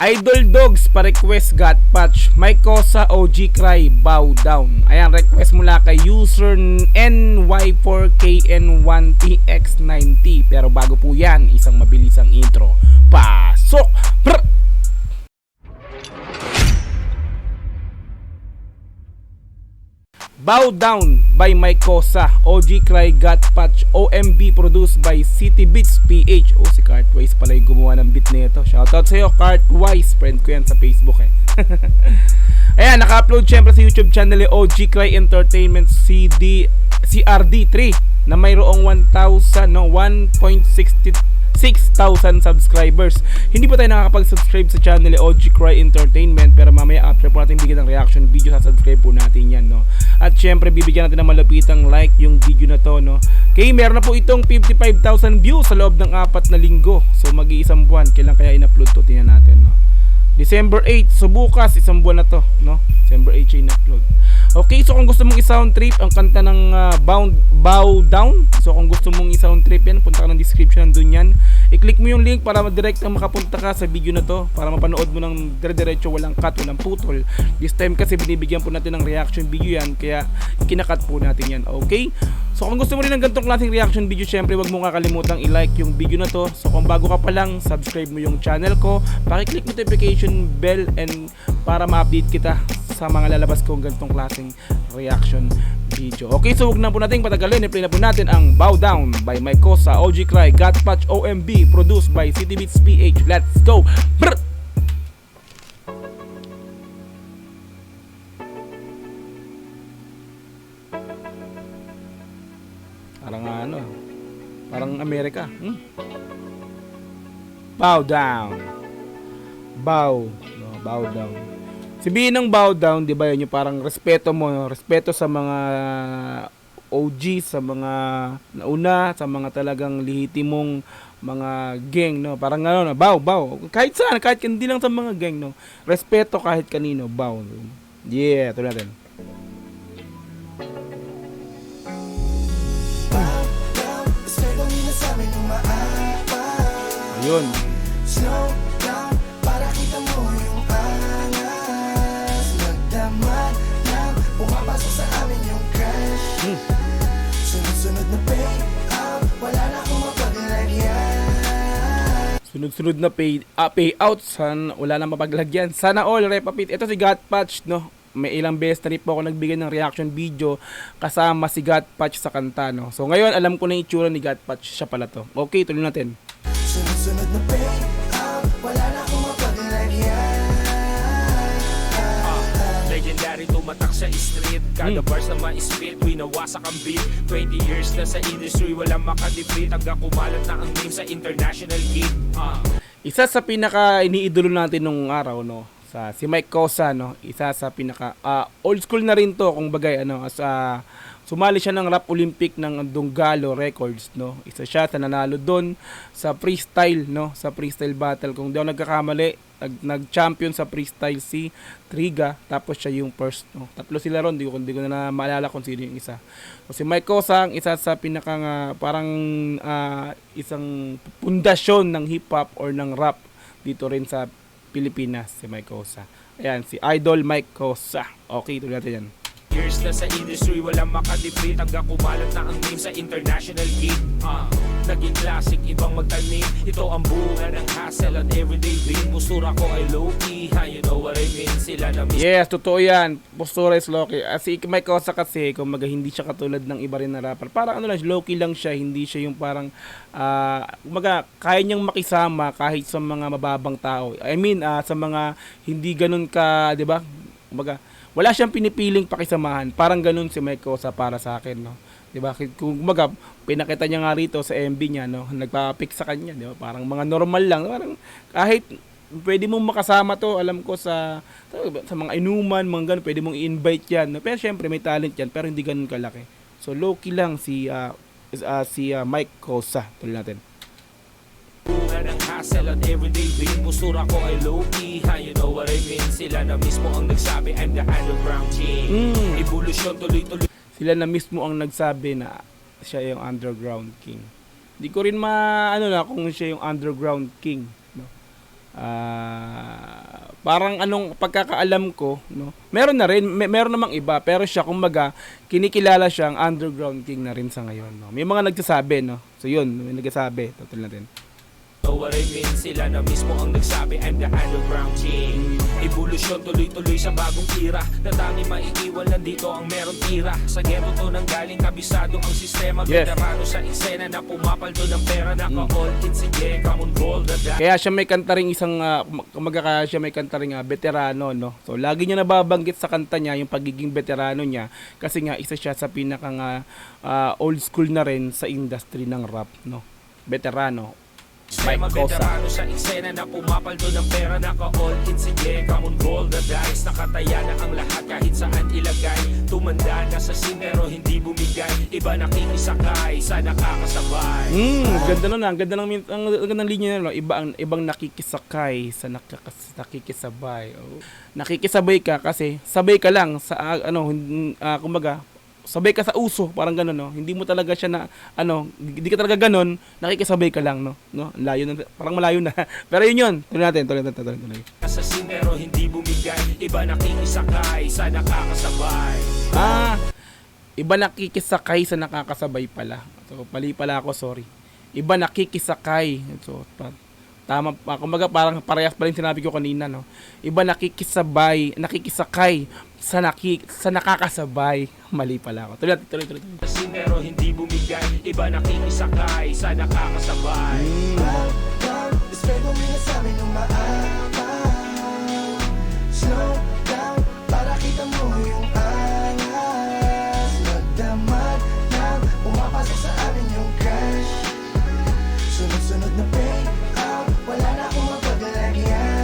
Idol Dogs pa-request got patch. Mike Cosa, OG Cry, bow down. Ayan, request mula kay user NY4KN1TX90. Pero bago po yan, isang mabilisang intro. Pasok! Brr! Bow Down by Mike Cosa, OG Cry, Got Patch, OMB produced by City Beats PH. Oh, si Cartwise pala yung gumawa ng beat nito. Shoutout sa'yo, Cartwise. Friend ko yan sa Facebook eh. Ayan, naka-upload syempre sa YouTube channel ni OG Cry Entertainment CRD3 na mayroong 1,000, no, 1.6,000 subscribers. Hindi pa tayo nakakapag-subscribe sa channel ni OG Cry Entertainment, pero mamaya after po natin bigyan ng reaction video, sa-subscribe po natin yan, no. At syempre bibigyan natin ng malapitang like yung video na to, no. Okay, meron na po itong 55,000 views sa loob ng 4 na linggo. So mag-iisang buwan, kailan kaya in-upload to? Tingnan natin, no. December 8, so bukas isang buwan na to, no. December 8 siya in-upload. Okay, so kung gusto mong i-sound trip ang kanta ng Bow Down, so kung gusto mong i-sound trip yan, punta ka ng description, nandun yan. I-click mo yung link para direct na makapunta ka sa video na to, para mapanood mo ng dire-diretso, walang cut, walang putol. This time kasi binibigyan po natin ng reaction video yan, kaya kinakat po natin yan. Okay, so kung gusto mo rin ng ganitong klaseng reaction video, syempre wag mo kakalimutang i-like yung video na to. So kung bago ka pa lang, subscribe mo yung channel ko, paki-click notification bell and para ma-update kita sa mga lalabas kong ganitong klaseng reaction video. Okay, so huwag na po natin patagalin, i-play na po natin ang Bow Down by Mike Cosa, OG Cry, Got Patch, OMB produced by City Beats PH. Let's go! Brr! Parang ano, parang Amerika. Bow down. Bow, no, bow down. Sabihin ng bow down, 'di ba? Yun yung parang respeto mo, no? Respeto sa mga OG, sa mga nauna, sa mga talagang lehitimong mga gang, no? Parang ano, bow, bow. Kahit saan, kahit hindi lang sa mga gang, no? Respeto kahit kanino, bow. Yeah, ito natin. Ayun. Slow down para kita mo yung angas. Magdamag lang, pumapasok sa amin yung crash. Sunod-sunod na pay out, wala na akong mapaglagyan. Sunod-sunod na payout, wala na mapaglagyan. Sana all, repapit. Ito si Got Patch, no? May ilang beses na rin po ako nagbigay ng reaction video kasama si Got Patch sa kanta, no? So ngayon, alam ko na yung itsura ni Got Patch. Siya pala to. Okay, tuloy natin. Sunod-sunod na payout, wala na akong mapaglagyan. Legendary tumatak sa street, kada bars na ma-spit, winawasak ang beat. 20 years na sa industry, walang makadipit, hanggang kumalat na ang name sa international gig. Isa sa pinaka iniidolo natin nung araw, no, sa si Mike Cosa, no, isa sa pinaka old school na rin to, kung bagay, ano, sumali siya ng Rap Olympic ng Dunggalo Records, no. Isa siya sa nanalo doon sa freestyle, no, sa freestyle battle. Kung di ako nagkakamali, nag-champion sa freestyle si Triga, tapos siya yung first, no. Tatlo sila ron, di ko na maalala kung sino yung isa. So si Mike Cosa, ang isa sa pinaka parang isang pundasyon ng hip hop or ng rap dito rin sa Pilipinas, si Mike Cosa. Ayan, si Idol Mike Cosa. Okay, tuloy natin yan. Years na sa industry, walang makadipit, hanggang kumalat na ang name sa international gig. Naging classic, ibang magtanim. Ito ang bunga ng hassle at everyday win. Postura ko ay low-key, you know what I mean. Sila na mismo. Yes, totoo yan. Postura is low-key. Si Mike Cosa kasi, kung hindi siya katulad ng iba rin na rapper. Parang ano lang, low-key lang siya. Hindi siya yung parang, kaya niyang makisama kahit sa mga mababang tao. I mean, sa mga hindi ganun ka, di ba? Wala siyang pinipiling pakisamahan. Parang ganun si Mike Cosa para sa akin, no. 'Di ba? Kung pinakita niya nga rito sa MV niya, no, nagpa-pick sa kanya, 'di ba? Parang mga normal lang, parang kahit pwede mong makasama to, alam ko sa mga inuman, mga ganun, pwede mong i-invite 'yan, no? Pero syempre may talent 'yan, pero hindi ganun kalaki. So low-key lang si Mike Cosa. Tuloy natin. Ng hassle at everyday win. Postura ko ay low-key, you know what I mean. Sila na mismo ang nagsabi, I'm the underground king. Evolution tuloy-tuloy. Sila na mismo ang nagsabi na siya yung underground king. Hindi ko rin maano na kung siya yung underground king, no. parang anong pagkakaalam ko, no? Meron na rin, meron namang iba, pero siya kumbaga kinikilala siyang underground king na rin sa ngayon, no? May mga nagsasabi, no? So yun, may nagsasabi, tutul natin. Know what I mean? Sila na mismo ang nagsabi I'm the underground king. Evolusyon tuloy-tuloy sa bagong tira na tanging maiiwan nandito ang meron tira. Sa ghetto to nang galing kabisado ang sistema. Yes. Veterano sa eksena na pumapaldo ng pera. Naka-all in, sige, come on, roll the dice. Kaya siya may kanta ring isang, kumbaga kaya siya may kanta ring veterano, no? So lagi niya nababanggit sa kanta niya yung pagiging veterano niya kasi nga isa siya sa pinakang old school na rin sa industry ng rap, no? Veterano. Sistema veterano sa eksena na pumapaldo ng pera. Naka-all in, sige, come on, roll the dice. Nakataya na ang lahat kahit saan ilagay. Tumanda na sa scene pero hindi bumigay. Iba nakikisakay sa nakakasabay. Ganda nun, ang ganda ang gandang linya nila, no? Ibang nakikisakay sa nakikisabay. Oh. Nakikisabay ka kasi sabay ka lang sa kumbaga sabay ka sa uso, parang gano'n, no? Hindi mo talaga siya na, hindi ka talaga gano'n, nakikisabay ka lang, no? Layo na, parang malayo na. Pero yun. Tuloy natin. Sa scene pero hindi bumigay. Iba nakikisakay sa nakakasabay. Iba nakikisakay sa nakakasabay pala. So, mali pala ako, sorry. Iba nakikisakay. So, tama, kumbaga parang parehas pa rin sinabi ko kanina, no? Iba nakikisakay sa nakakasabay. Mali pala ako. Tuloy. Sa scene pero hindi bumigay. Iba nakikisakay sa nakakasabay. Respeto mo na sa amin nung maapaw. Slow down para kita mo yung angas. Magdamag lang pumapasok sa amin yung cash. Sunod-sunod na payout, wala na akong mapaglagyan.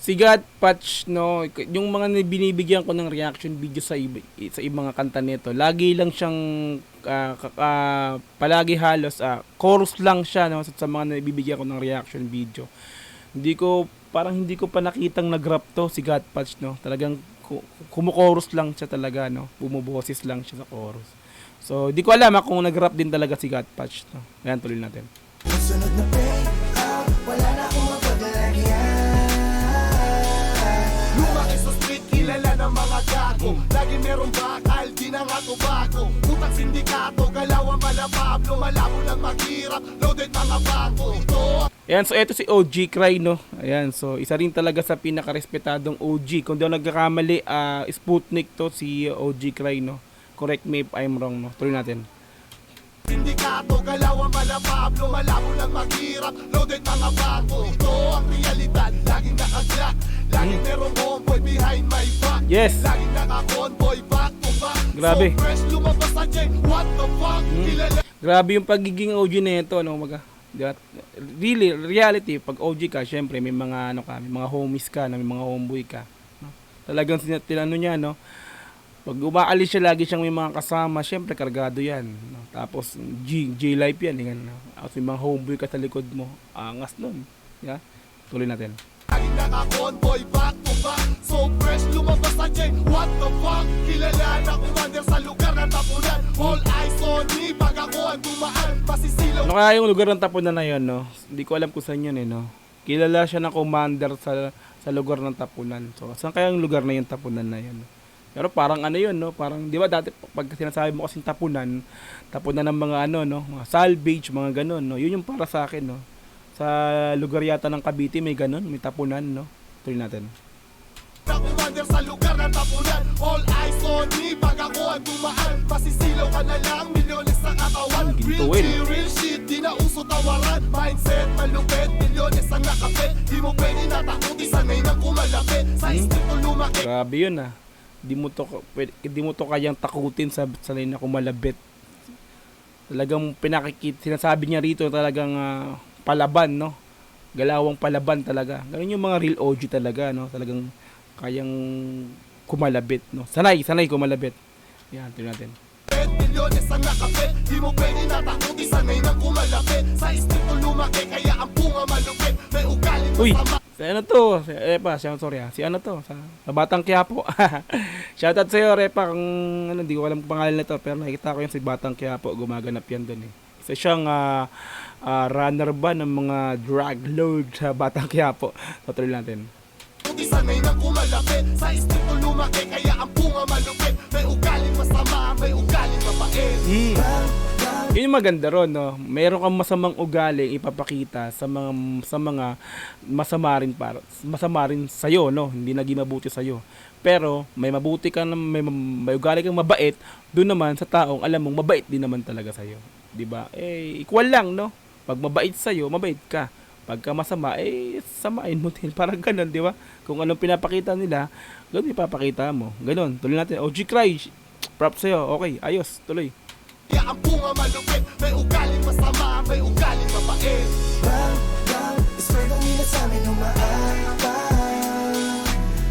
Si God Patch, no, yung mga binibigyan ko ng reaction video sa ibang mga kanta nito, lagi lang siyang palagi halos chorus lang siya, no, sa mga nabibigyan ko ng reaction video. Hindi ko pa nakitang nag-rap to si God Patch, no. Talagang kumu-chorus lang siya talaga, no. Bumuboses lang siya sa chorus. So, di ko alam kung nag-rap din talaga si God Patch, no. Ayan, tuloy natin. Sunod na payout, wala na akong mapaglagyan. Lumaki sa street, kilala ng mga gago. Lagi merong bakal, di na nga to bago. Utang sindikato, galaw ang malapablo. Malabo lang maghirap, loaded mga bago. Ito Ayan, so eto si OG Cry, no. Ayan, so isa rin talaga sa pinakarespetadong OG. Kung di ako nagkakamali, Sputnik to si OG Cry, no. Correct me if I'm wrong, no. Tuloy natin. sindikato, galaw ang malapablo. Malabo lang maghirap, loaded mga bago. Ito ang realidad, laging nakaglock. Laging merong homeboy behind my back. Yes. Laging naka-convoy back to back. Grabe. So fresh, lumabas sa chain, what the fuck? Kilala Grabe yung pagiging OG na ito, no. Really, reality, pag OG ka, syempre may mga may mga homies ka, may mga homeboy ka. No? Talagang tinano niya, no. Pag umaalis siya, lagi siyang may mga kasama, syempre kargado yan. No? Tapos J-Life yan, no? At may mga homeboy ka sa likod mo, angas nun. Yeah? Tuloy natin. laging naka-convoy back to back. So fresh, lumabas sa chain, what the fuck? Kilala na commander sa lugar ng tapunan. All eyes on me, pag ako ang dumaan. Masisilaw Ano kaya yung lugar ng tapunan na yun, no? Hindi ko alam kung saan yun, no? Kilala siya ng commander sa lugar ng tapunan. So, saan kaya yung lugar na yung tapunan na yun? Pero parang ano yun, no? Parang, di ba dati, pag sinasabi mo kasing tapunan ng mga no? Mga salvage, mga ganun, no? Yun yung para sa akin, no? Sa lugar yata ng Cavite, may ganun, may tapunan, no? Tuloy natin. na commander sa lugar ng tapunan. All eyes on me, pag ako ang dumaan. Masisilaw ka na lang, milyones sa katawan. Real Gintuin. G, real shit, di na uso tawaran. Mindset, malupit, milyones ang nakapit. Di mo pwede natakuti, sanay nang kumalapit. Sa instinto lumaki. Grabe yun, Di mo to kayang takutin sa sanay na kumalabit. Talagang sinasabi niya rito talagang palaban, no? Galawang palaban talaga. Ganun yung mga real OG talaga, no? Talagang kayang kumalabit, no? Sanay kumalabit. Yan, tingnan natin. Milyones ang nakapit. Di mo pwede natakuti, sanay nang kumalapit. Sa instinto lumaki, kaya ang bunga malupit. May ugali Uy! masama. Si ano to? Si ano to? Sa Batang Quiapo. Shoutout sa'yo, Repa. Kung hindi ko alam kung pangalan nito, pero nakita ko yan si Batang Quiapo. Gumaganap yan dun, eh. Isa siyang runner ba ng mga drug lord sa Batang Quiapo. Tutuloy natin. Isanay nang kumalapit sa istrito lumaki, kaya ang bunga malupit. May ugaling masama, may ugaling mabait. Yun yung maganda ron, no? Meron kang masamang ugali ipapakita sa mga masama rin sa'yo, no? Hindi naging mabuti sa'yo. Pero may mabuti ka may ugali kang mabait, doon naman sa taong alam mong mabait din naman talaga sa'yo. 'Di ba? Equal lang, no? Pag mabait sa'yo, mabait ka. Pagka masama, samain mo din. Parang ganun, di ba? Kung anong pinapakita nila, ganun ipapakita mo. Ganun, tuloy natin. OG Cry, props sa'yo. Okay, ayos, tuloy. Kaya ang bunga malupit, may ugaling masama, may ugaling mabait. Bang, bang, eskwentong nila sa amin umaapaw.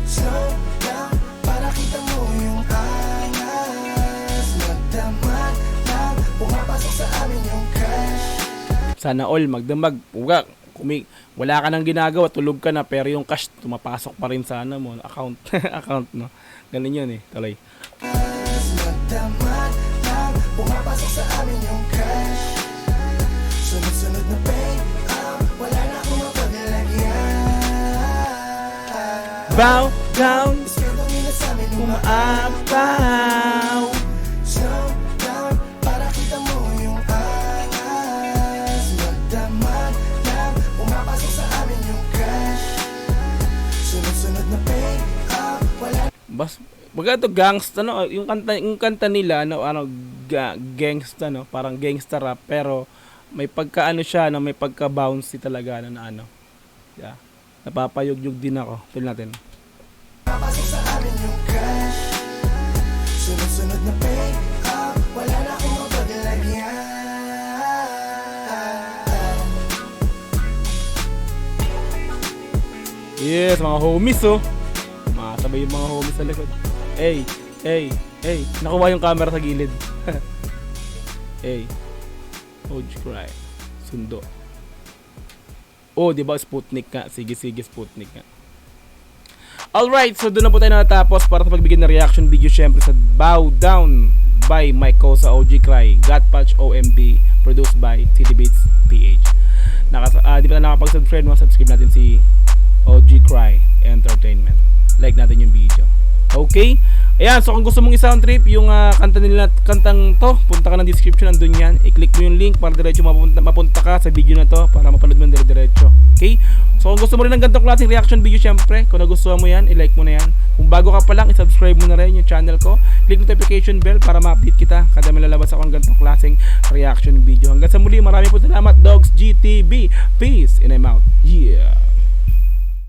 Slow down, para kita mo yung angas. Magdamag lang, pumapasok sa amin yung cash. Sana all magdamag. Wala ka nang ginagawa, tulog ka na, pero yung cash tumapasok pa rin sa mo, account. Account, no? Ganun yun tuloy. Magdamag lang, pumapasok sa amin yung cash. Sunod-sunod na pay up, wala na akong mapaglagyan. Bow down, Eskwentong nila sa amin umaapaw. Slow down, para kita mo yung angas. Magdamag lang, pumapasok sa amin yung cash. Sunod-sunod na pay up, wala. Baga to gangsta, no? Yung kanta nila, no, gangsta, no? Parang gangsta rap, pero may pagka siya, no? May pagka bouncy talaga na yeah. Napapayog-yog din ako. Tuloy natin. Papasok sa amin yung cash. Sunod-sunod na pay up, wala na akong mapaglagyan. Yes, mga homies, oh. Makasabay yung mga homies sa likod. Hey. Nakuha yung camera sa gilid. Hey. OG Cry. Sundo. Oh, di ba Sputnik nga? Sige, Sputnik nga. Alright, so doon na po tayo natapos para sa pagbigay ng reaction video syempre sa Bow Down by Mike Kosa, OG Cry, Godpatch OMB, produced by CD Beats PH. Di pa na nakapag-subscribe, subscribe natin si OG Cry Entertainment. Like natin yung video. Okay? Ayan, so kung gusto mong i-sound trip yung kantang to, punta ka ng description, andun yan. I-click mo yung link para diretso mapunta ka sa video na to para mapanood mo diretso. Okay? So kung gusto mo rin ng ganitong klaseng reaction video, syempre, kung nagustuhan mo yan, i-like mo na yan. Kung bago ka pa lang, i-subscribe mo na rin yung channel ko. Click notification bell para ma-update kita kada may lalabas ako ng ganitong klaseng reaction video. Hanggang sa muli, marami po salamat, Dogs GTV. Peace and I'm out. Yeah!